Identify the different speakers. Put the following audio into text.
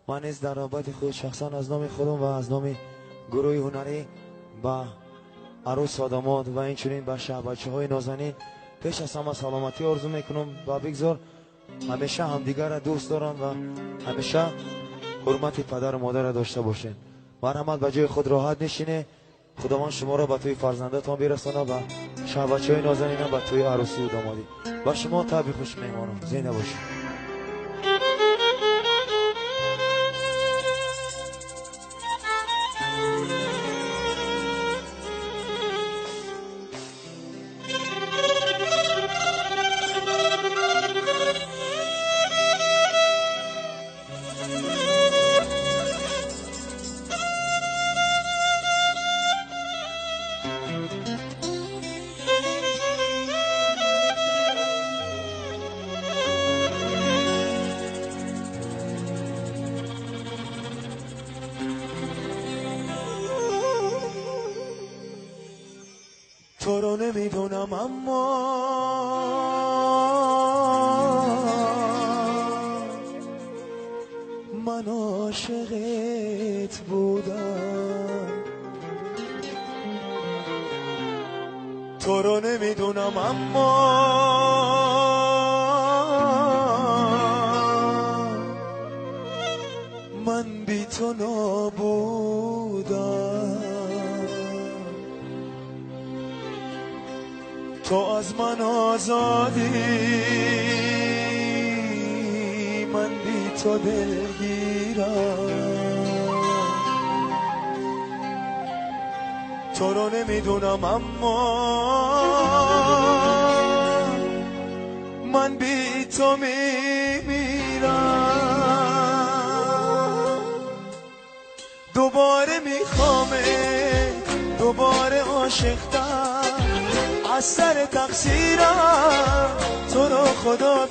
Speaker 1: من نیز در رابط خود شخصا از نام خودم و از نام گروه هنری با عروس و داماد و اینچنین با بچه های نازنین پیش از همه سلامتی آرزو میکنم و بگذار همیشه همدیگر را دوست دارن و همیشه حرمت پدر و مادر را داشته باشین. مرحمت به جای خود راحت نشینه. خداوند شما را به توی فرزندتان برسانه و بچه های نازنین به توی عروسی و دامادی. با شما تبریک خوش میمانم. زنده باشید. تو رو نمیدونم اما من عاشقت بودم. تو رو نمیدونم اما من بی تو نابودم. تو از من آزادی من بی تو دلگیرم. تو رو نمیدونم اما من بی تو میمیرم. دوباره میخوامه دوباره عاشقتم از سر تقصیرم. تو رو خدا